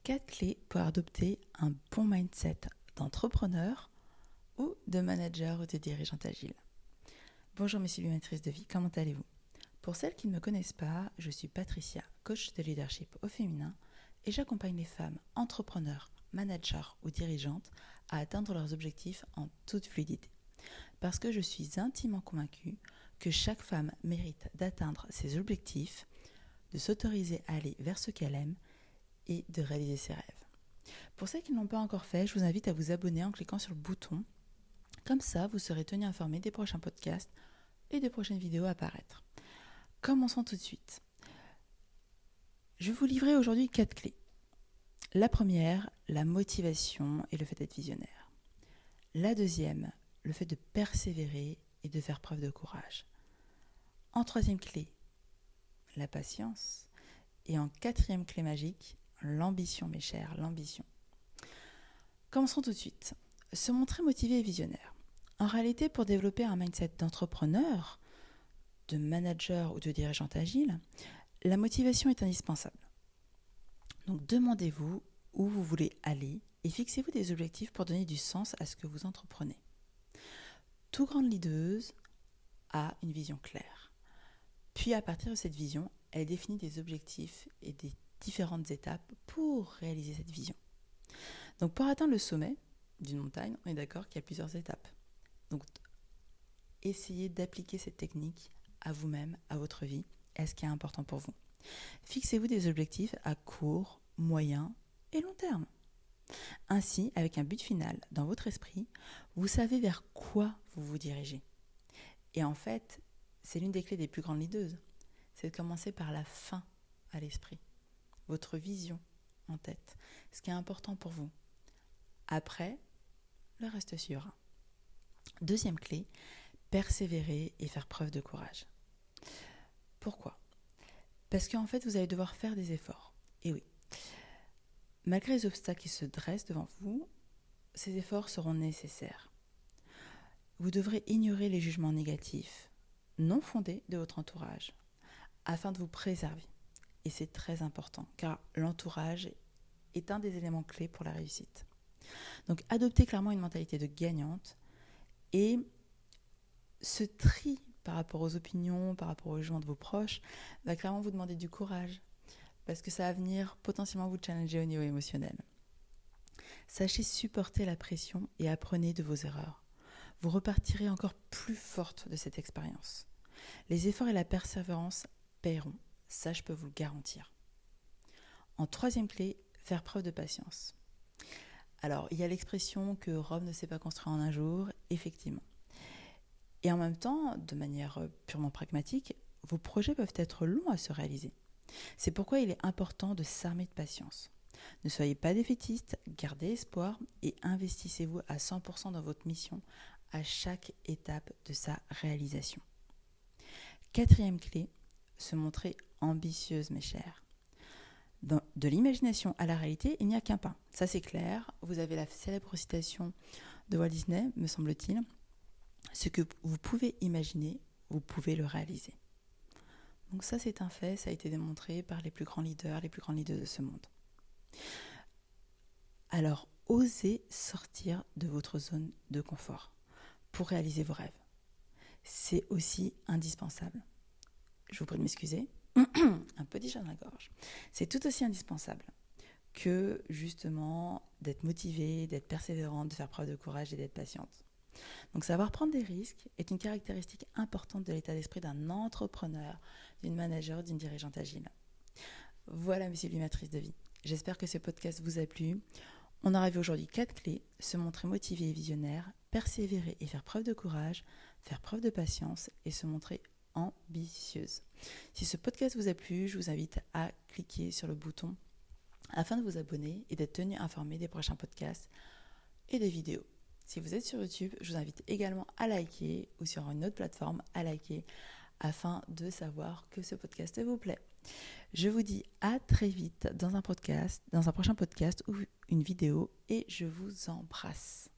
4 clés pour adopter un bon mindset d'entrepreneur ou de manager ou de dirigeante agile. Bonjour mes sublimatrices de vie, comment allez-vous? Pour celles qui ne me connaissent pas, je suis Patricia, coach de leadership au féminin et j'accompagne les femmes entrepreneurs, managers ou dirigeantes à atteindre leurs objectifs en toute fluidité. Parce que je suis intimement convaincue que chaque femme mérite d'atteindre ses objectifs, de s'autoriser à aller vers ce qu'elle aime et de réaliser ses rêves. Pour celles qui ne l'ont pas encore fait, je vous invite à vous abonner en cliquant sur le bouton. Comme ça, vous serez tenu informé des prochains podcasts et des prochaines vidéos à apparaître. Commençons tout de suite. Je vais vous livrer aujourd'hui 4 clés. La première, la motivation et le fait d'être visionnaire. La deuxième, le fait de persévérer et de faire preuve de courage. En troisième clé, la patience. Et en quatrième clé magique, l'ambition, mes chers, l'ambition. Commençons tout de suite. Se montrer motivé et visionnaire. En réalité, pour développer un mindset d'entrepreneur, de manager ou de dirigeante agile, la motivation est indispensable. Donc demandez-vous où vous voulez aller et fixez-vous des objectifs pour donner du sens à ce que vous entreprenez. Toute grande leaduse a une vision claire. Puis à partir de cette vision, elle définit des objectifs et des différentes étapes pour réaliser cette vision. Donc pour atteindre le sommet d'une montagne, on est d'accord qu'il y a plusieurs étapes. Donc essayez d'appliquer cette technique à vous-même, à votre vie, et à ce qui est important pour vous. Fixez-vous des objectifs à court, moyen et long terme. Ainsi, avec un but final dans votre esprit, vous savez vers quoi vous vous dirigez. Et en fait, c'est l'une des clés des plus grandes leadeuses. C'est de commencer par la fin à l'esprit, votre vision en tête, ce qui est important pour vous. Après, le reste suivra. Deuxième clé, persévérer et faire preuve de courage. Pourquoi ? Parce qu'en fait, vous allez devoir faire des efforts. Et oui, malgré les obstacles qui se dressent devant vous, ces efforts seront nécessaires. Vous devrez ignorer les jugements négatifs, non fondés de votre entourage, afin de vous préserver. Et c'est très important, car l'entourage est un des éléments clés pour la réussite. Donc, adoptez clairement une mentalité de gagnante et ce tri par rapport aux opinions, par rapport aux jugements de vos proches, va clairement vous demander du courage, parce que ça va venir potentiellement vous challenger au niveau émotionnel. Sachez supporter la pression et apprenez de vos erreurs. Vous repartirez encore plus forte de cette expérience. Les efforts et la persévérance paieront, ça je peux vous le garantir. En troisième clé, faire preuve de patience. Alors, il y a l'expression que Rome ne s'est pas construite en un jour, effectivement. Et en même temps, de manière purement pragmatique, vos projets peuvent être longs à se réaliser. C'est pourquoi il est important de s'armer de patience. Ne soyez pas défaitiste, gardez espoir et investissez-vous à 100% dans votre mission à chaque étape de sa réalisation. Quatrième clé, se montrer ambitieuse, mes chers. De l'imagination à la réalité, il n'y a qu'un pas. Ça, c'est clair. Vous avez la célèbre citation de Walt Disney, me semble-t-il. Ce que vous pouvez imaginer, vous pouvez le réaliser. Donc ça, c'est un fait. Ça a été démontré par les plus grands leaders, les plus grandes leaders de ce monde. Alors, osez sortir de votre zone de confort pour réaliser vos rêves. C'est aussi indispensable. Je vous prie de m'excuser. Un petit chat dans la gorge. C'est tout aussi indispensable que justement d'être motivée, d'être persévérante, de faire preuve de courage et d'être patiente. Donc savoir prendre des risques est une caractéristique importante de l'état d'esprit d'un entrepreneur, d'une manager, d'une dirigeante agile. Voilà mes sublimatrices de vie. J'espère que ce podcast vous a plu. On a vu aujourd'hui 4 clés, se montrer motivé et visionnaire, persévérer et faire preuve de courage, faire preuve de patience et se montrer ambitieuse. Si ce podcast vous a plu, je vous invite à cliquer sur le bouton afin de vous abonner et d'être tenu informé des prochains podcasts et des vidéos. Si vous êtes sur YouTube, je vous invite également à liker ou sur une autre plateforme à liker afin de savoir que ce podcast vous plaît. Je vous dis à très vite dans un prochain podcast ou une vidéo et je vous embrasse.